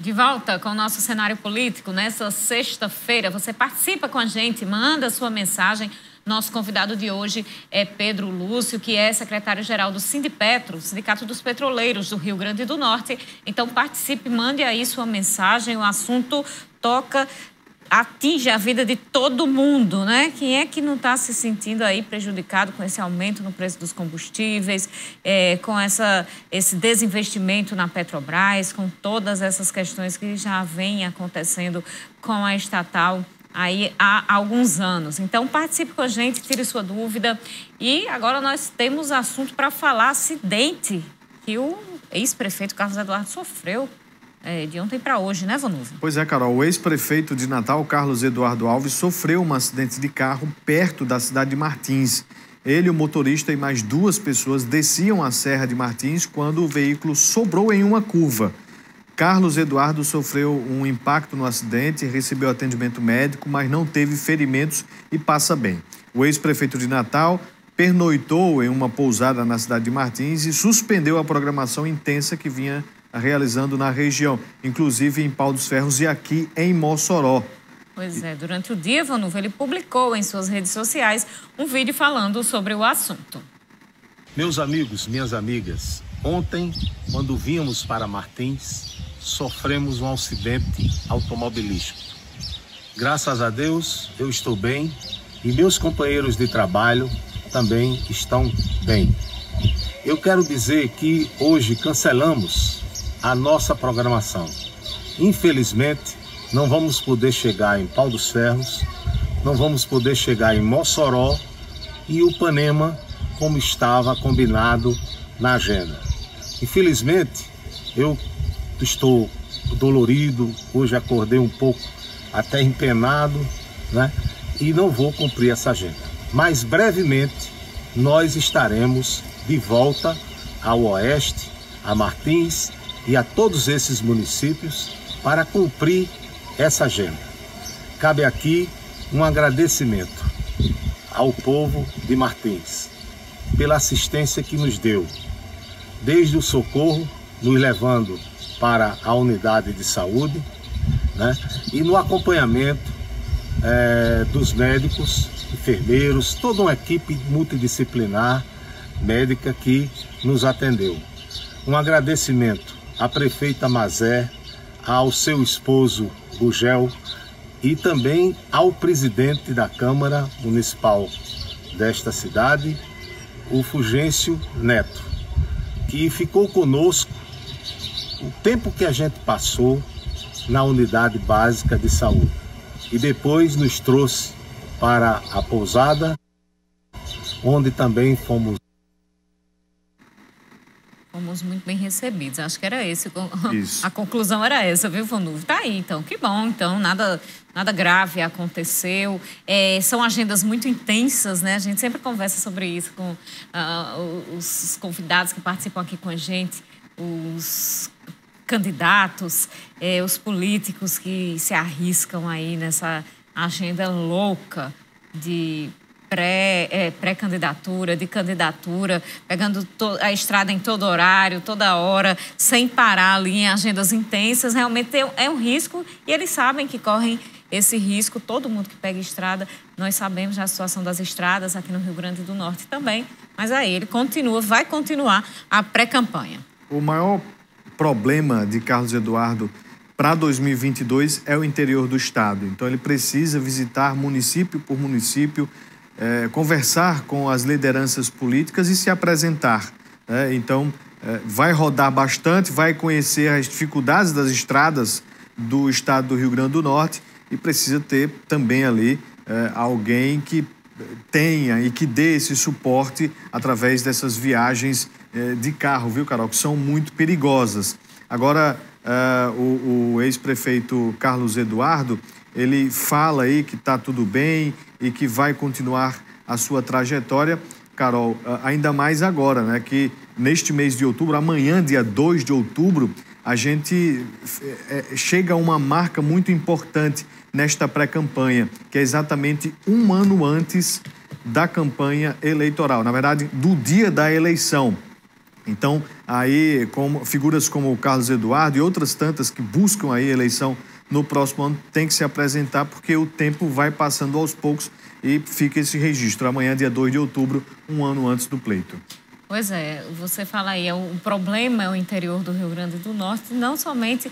De volta com o nosso cenário político, nessa sexta-feira, você participa com a gente, manda a sua mensagem. Nosso convidado de hoje é Pedro Lúcio, que é secretário-geral do Sindipetro, Sindicato dos Petroleiros do Rio Grande do Norte. Então participe, mande aí sua mensagem, o assunto atinge a vida de todo mundo, né? Quem é que não está se sentindo aí prejudicado com esse aumento no preço dos combustíveis, com esse desinvestimento na Petrobras, com todas essas questões que já vêm acontecendo com a estatal aí há alguns anos. Então, participe com a gente, tire sua dúvida. E agora nós temos assunto para falar, acidente que o ex-prefeito Carlos Eduardo sofreu de ontem para hoje, né, Vanusa? Pois é, Carol. O ex-prefeito de Natal, Carlos Eduardo Alves, sofreu um acidente de carro perto da cidade de Martins. Ele, o motorista e mais 2 pessoas desciam a Serra de Martins quando o veículo sobrou em uma curva. Carlos Eduardo sofreu um impacto no acidente, recebeu atendimento médico, mas não teve ferimentos e passa bem. O ex-prefeito de Natal pernoitou em uma pousada na cidade de Martins e suspendeu a programação intensa que vinha realizando na região, inclusive em Pau dos Ferros e aqui em Mossoró. Pois é, durante o dia, Vanuva, ele publicou em suas redes sociais um vídeo falando sobre o assunto. Meus amigos, minhas amigas, ontem, quando vínhamos para Martins, sofremos um acidente automobilístico. Graças a Deus, eu estou bem e meus companheiros de trabalho também estão bem. Eu quero dizer que hoje cancelamos a nossa programação. Infelizmente, não vamos poder chegar em Pau dos Ferros, não vamos poder chegar em Mossoró e Upanema, como estava combinado na agenda. Infelizmente, eu estou dolorido, hoje acordei um pouco até empenado, né? E não vou cumprir essa agenda. Mas brevemente nós estaremos de volta ao Oeste, a Martins e a todos esses municípios para cumprir essa agenda. Cabe aqui um agradecimento ao povo de Martins pela assistência que nos deu, desde o socorro, nos levando para a unidade de saúde, né? E no acompanhamento dos médicos, enfermeiros, toda uma equipe multidisciplinar médica que nos atendeu. Um agradecimento à prefeita Mazé, ao seu esposo Gugel e também ao presidente da Câmara Municipal desta cidade, o Fulgêncio Neto, que ficou conosco o tempo que a gente passou na unidade básica de saúde e depois nos trouxe para a pousada, onde também fomos muito bem recebidos. Acho que era esse. A conclusão era essa, viu, Vanuva? Tá aí, então. Que bom. Então, nada grave aconteceu. São agendas muito intensas, né? A gente sempre conversa sobre isso com os convidados que participam aqui com a gente, os candidatos, os políticos que se arriscam aí nessa agenda louca de pré-candidatura, de candidatura, pegando a estrada em todo horário, toda hora, sem parar ali em agendas intensas. Realmente é um risco e eles sabem que correm esse risco. Todo mundo que pega estrada, nós sabemos da situação das estradas aqui no Rio Grande do Norte também, mas aí ele vai continuar a pré-campanha. O maior problema de Carlos Eduardo para 2022 é o interior do estado. Então ele precisa visitar município por município, conversar com as lideranças políticas e se apresentar. Então, vai rodar bastante, vai conhecer as dificuldades das estradas do estado do Rio Grande do Norte e precisa ter também ali alguém que tenha e que dê esse suporte através dessas viagens de carro, viu, Carol? Que são muito perigosas. Agora, o ex-prefeito Carlos Eduardo, ele fala aí que está tudo bem e que vai continuar a sua trajetória. Carol, ainda mais agora, né? Que neste mês de outubro, amanhã, dia 2 de outubro, a gente chega a uma marca muito importante nesta pré-campanha, que é exatamente um ano antes da campanha eleitoral. Na verdade, do dia da eleição. Então, aí, figuras como o Carlos Eduardo e outras tantas que buscam aí eleição no próximo ano, tem que se apresentar, porque o tempo vai passando aos poucos e fica esse registro. Amanhã, dia 2 de outubro, um ano antes do pleito. Pois é, você fala aí, o problema é o interior do Rio Grande do Norte, não somente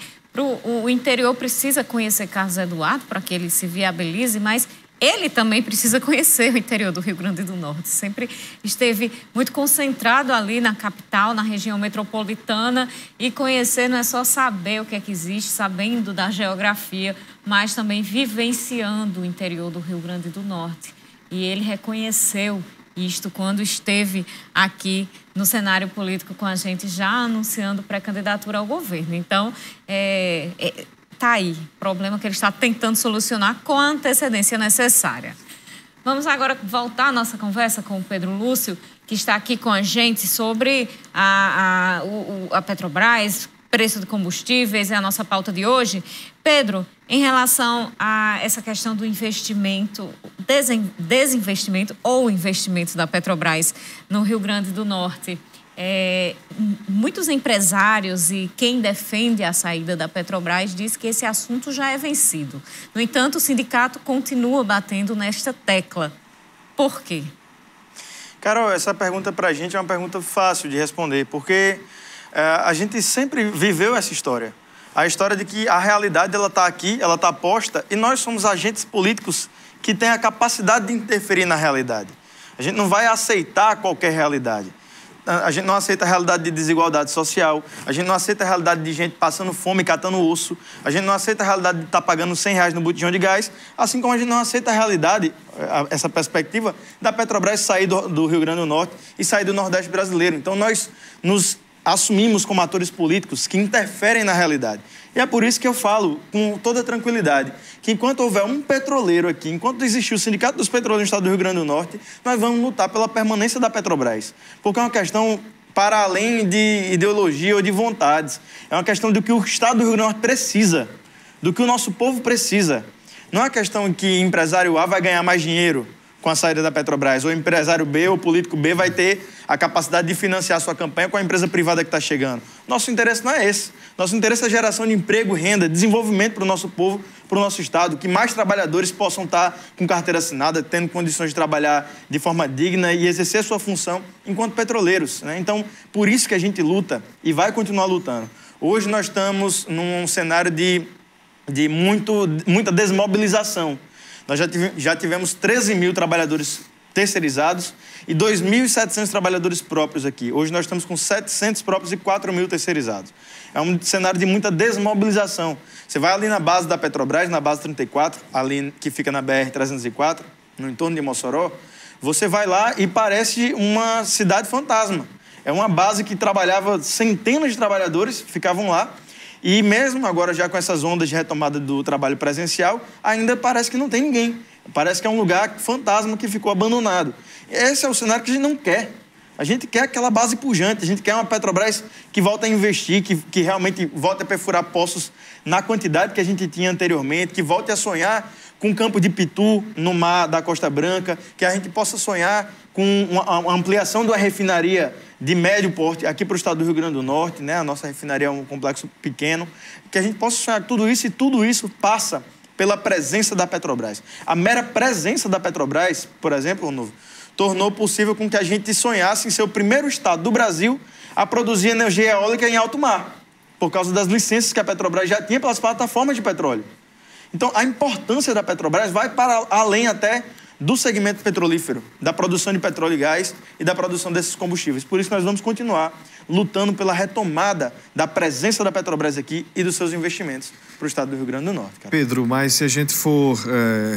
o interior precisa conhecer Carlos Eduardo para que ele se viabilize, mas ele também precisa conhecer o interior do Rio Grande do Norte. Sempre esteve muito concentrado ali na capital, na região metropolitana, e conhecer não é só saber o que é que existe, sabendo da geografia, mas também vivenciando o interior do Rio Grande do Norte. E ele reconheceu isto quando esteve aqui no cenário político com a gente, já anunciando pré-candidatura ao governo. Então, está aí, problema que ele está tentando solucionar com a antecedência necessária. Vamos agora voltar a nossa conversa com o Pedro Lúcio, que está aqui com a gente sobre a Petrobras, preço de combustíveis, é a nossa pauta de hoje. Pedro, em relação a essa questão do investimento, desinvestimento ou investimento da Petrobras no Rio Grande do Norte, muitos empresários e quem defende a saída da Petrobras diz que esse assunto já é vencido. No entanto, o sindicato continua batendo nesta tecla. Por quê? Carol, essa pergunta para a gente é uma pergunta fácil de responder, porque a gente sempre viveu essa história. A história de que a realidade ela está aqui, ela está posta, e nós somos agentes políticos que têm a capacidade de interferir na realidade. A gente não vai aceitar qualquer realidade. A gente não aceita a realidade de desigualdade social, a gente não aceita a realidade de gente passando fome, catando osso, a gente não aceita a realidade de estar pagando R$100 no botijão de gás, assim como a gente não aceita a realidade, essa perspectiva da Petrobras sair do Rio Grande do Norte e sair do Nordeste brasileiro. Então nós nos assumimos como atores políticos que interferem na realidade. E é por isso que eu falo com toda tranquilidade que enquanto houver um petroleiro aqui, enquanto existir o Sindicato dos Petroleiros no estado do Rio Grande do Norte, nós vamos lutar pela permanência da Petrobras. Porque é uma questão para além de ideologia ou de vontades. É uma questão do que o estado do Rio Grande do Norte precisa, do que o nosso povo precisa. Não é uma questão que empresário A vai ganhar mais dinheiro com a saída da Petrobras, ou empresário B ou político B vai ter a capacidade de financiar sua campanha com a empresa privada que está chegando. Nosso interesse não é esse. Nosso interesse é a geração de emprego, renda, desenvolvimento para o nosso povo, para o nosso estado, que mais trabalhadores possam estar com carteira assinada, tendo condições de trabalhar de forma digna e exercer sua função enquanto petroleiros, né? Então, por isso que a gente luta e vai continuar lutando. Hoje nós estamos num cenário de muita desmobilização. Nós já tivemos 13 mil trabalhadores terceirizados e 2.700 trabalhadores próprios aqui. Hoje nós estamos com 700 próprios e 4 mil terceirizados. É um cenário de muita desmobilização. Você vai ali na base da Petrobras, na base 34, ali que fica na BR-304, no entorno de Mossoró, você vai lá e parece uma cidade fantasma. É uma base que trabalhava centenas de trabalhadores, ficavam lá, e mesmo agora já com essas ondas de retomada do trabalho presencial, ainda parece que não tem ninguém. Parece que é um lugar fantasma que ficou abandonado. Esse é o cenário que a gente não quer. A gente quer aquela base pujante, a gente quer uma Petrobras que volte a investir, que realmente volte a perfurar poços na quantidade que a gente tinha anteriormente, que volte a sonhar com um campo de pitu no mar da Costa Branca, que a gente possa sonhar com uma ampliação da refinaria de médio porte aqui para o estado do Rio Grande do Norte, né? A nossa refinaria é um complexo pequeno, que a gente possa sonhar com tudo isso, e tudo isso passa pela presença da Petrobras. A mera presença da Petrobras, por exemplo, tornou possível com que a gente sonhasse em ser o primeiro estado do Brasil a produzir energia eólica em alto mar, por causa das licenças que a Petrobras já tinha pelas plataformas de petróleo. Então, a importância da Petrobras vai para além até do segmento petrolífero, da produção de petróleo e gás e da produção desses combustíveis. Por isso, nós vamos continuar lutando pela retomada da presença da Petrobras aqui e dos seus investimentos para o estado do Rio Grande do Norte. Cara. Pedro, mas se a gente for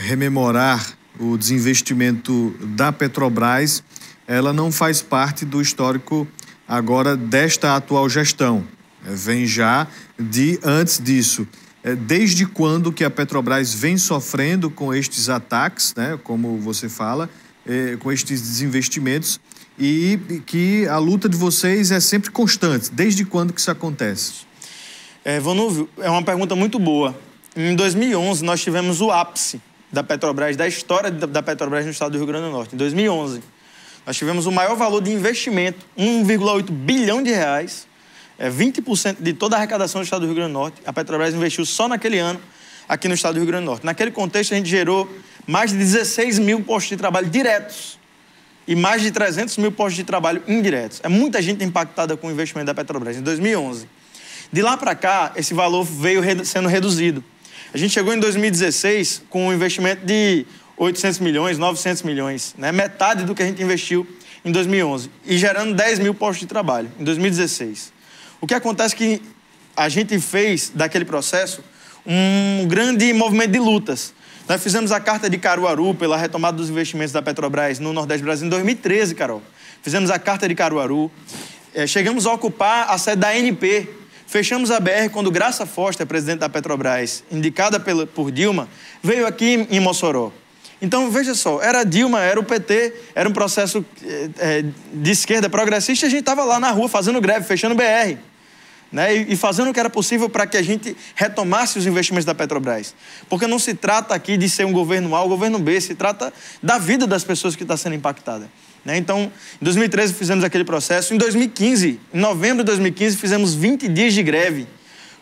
rememorar o desinvestimento da Petrobras, ela não faz parte do histórico agora desta atual gestão. Vem já de antes disso. Desde quando que a Petrobras vem sofrendo com estes ataques, né, como você fala, com estes desinvestimentos, e que a luta de vocês é sempre constante? Desde quando que isso acontece? Vanúvio, é uma pergunta muito boa. Em 2011, nós tivemos o ápice da Petrobras, da história da Petrobras no estado do Rio Grande do Norte, em 2011. Nós tivemos o maior valor de investimento, 1,8 bilhão de reais, 20% de toda a arrecadação do estado do Rio Grande do Norte. A Petrobras investiu só naquele ano aqui no estado do Rio Grande do Norte. Naquele contexto, a gente gerou mais de 16 mil postos de trabalho diretos e mais de 300 mil postos de trabalho indiretos. É muita gente impactada com o investimento da Petrobras em 2011. De lá para cá, esse valor veio sendo reduzido. A gente chegou em 2016 com um investimento de 800 milhões, 900 milhões, né? Metade do que a gente investiu em 2011, e gerando 10 mil postos de trabalho em 2016. O que acontece é que a gente fez daquele processo um grande movimento de lutas. Nós fizemos a Carta de Caruaru pela retomada dos investimentos da Petrobras no Nordeste do Brasil em 2013, Carol. Fizemos a Carta de Caruaru, chegamos a ocupar a sede da ANP, fechamos a BR quando Graça Foster, presidente da Petrobras, indicada por Dilma, veio aqui em Mossoró. Então, veja só, era Dilma, era o PT, era um processo de esquerda progressista, e a gente estava lá na rua fazendo greve, fechando BR, né? E fazendo o que era possível para que a gente retomasse os investimentos da Petrobras. Porque não se trata aqui de ser um governo A ou governo B, se trata da vida das pessoas que está sendo impactada, né? Então, em 2013 fizemos aquele processo. Em 2015, em novembro de 2015, fizemos 20 dias de greve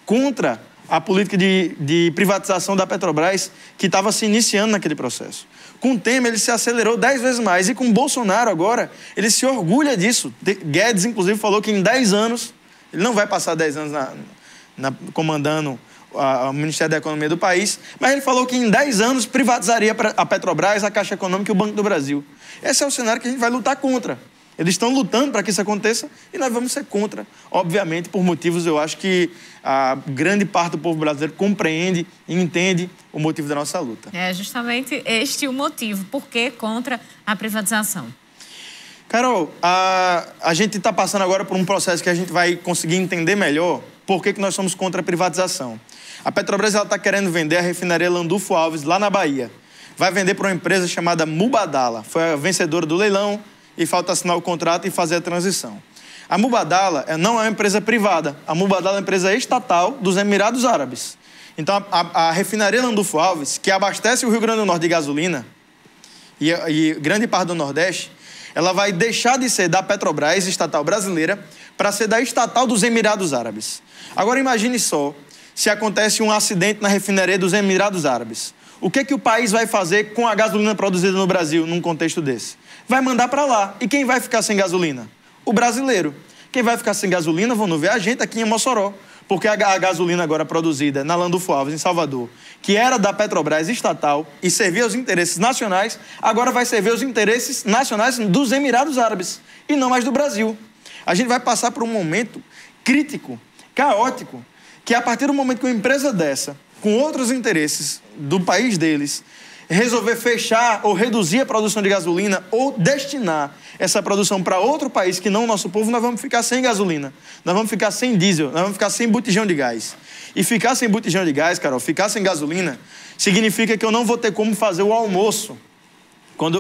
contra a política de privatização da Petrobras, que estava se iniciando naquele processo. Com o Temer, ele se acelerou 10 vezes mais. E com o Bolsonaro agora, ele se orgulha disso. Guedes, inclusive, falou que em 10 anos, ele não vai passar 10 anos comandando o Ministério da Economia do país, mas ele falou que em 10 anos privatizaria a Petrobras, a Caixa Econômica e o Banco do Brasil. Esse é o cenário que a gente vai lutar contra. Eles estão lutando para que isso aconteça e nós vamos ser contra, obviamente, por motivos, eu acho que a grande parte do povo brasileiro compreende e entende o motivo da nossa luta. É justamente este o motivo. Por que contra a privatização? Carol, a gente está passando agora por um processo que a gente vai conseguir entender melhor por que nós somos contra a privatização. A Petrobras está querendo vender a refinaria Landulfo Alves, lá na Bahia. Vai vender para uma empresa chamada Mubadala. Foi a vencedora do leilão e falta assinar o contrato e fazer a transição. A Mubadala não é uma empresa privada. A Mubadala é uma empresa estatal dos Emirados Árabes. Então, a refinaria Landulfo Alves, que abastece o Rio Grande do Norte de gasolina e grande parte do Nordeste, ela vai deixar de ser da Petrobras, estatal brasileira, para ser da estatal dos Emirados Árabes. Agora, imagine só, se acontece um acidente na refinaria dos Emirados Árabes. O que o país vai fazer com a gasolina produzida no Brasil num contexto desse? Vai mandar para lá. E quem vai ficar sem gasolina? O brasileiro. Quem vai ficar sem gasolina, vamos ver, a gente aqui em Mossoró. Porque a gasolina agora produzida na Landulfo Alves, em Salvador, que era da Petrobras estatal e servia aos interesses nacionais, agora vai servir aos interesses nacionais dos Emirados Árabes e não mais do Brasil. A gente vai passar por um momento crítico, caótico, que a partir do momento que uma empresa dessa, com outros interesses do país deles, resolver fechar ou reduzir a produção de gasolina ou destinar essa produção para outro país que não o nosso povo, nós vamos ficar sem gasolina, nós vamos ficar sem diesel, nós vamos ficar sem botijão de gás. E ficar sem botijão de gás, Carol, ficar sem gasolina, significa que eu não vou ter como fazer o almoço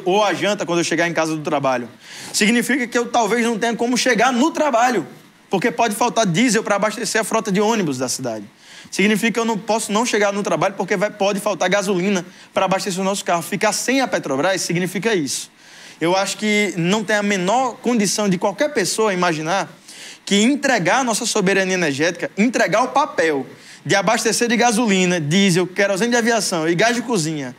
ou a janta quando eu chegar em casa do trabalho. Significa que eu talvez não tenha como chegar no trabalho, porque pode faltar diesel para abastecer a frota de ônibus da cidade. Significa que eu não posso não chegar no trabalho porque pode faltar gasolina para abastecer o nosso carro. Ficar sem a Petrobras significa isso. Eu acho que não tem a menor condição de qualquer pessoa imaginar que entregar a nossa soberania energética, entregar o papel de abastecer de gasolina, diesel, querosene de aviação e gás de cozinha,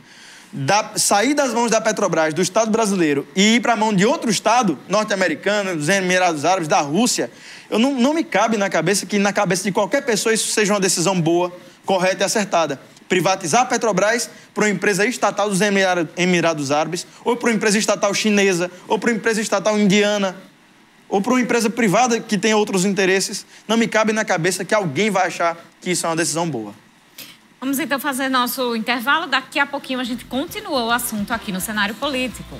sair das mãos da Petrobras, do Estado brasileiro, e ir para a mão de outro Estado, norte-americano, dos Emirados Árabes, da Rússia, não me cabe na cabeça que na cabeça de qualquer pessoa isso seja uma decisão boa, correta e acertada. Privatizar a Petrobras para uma empresa estatal dos Emirados Árabes, ou para uma empresa estatal chinesa, ou para uma empresa estatal indiana, ou para uma empresa privada que tenha outros interesses, não me cabe na cabeça que alguém vai achar que isso é uma decisão boa. Vamos então fazer nosso intervalo. Daqui a pouquinho a gente continua o assunto aqui no Cenário Político.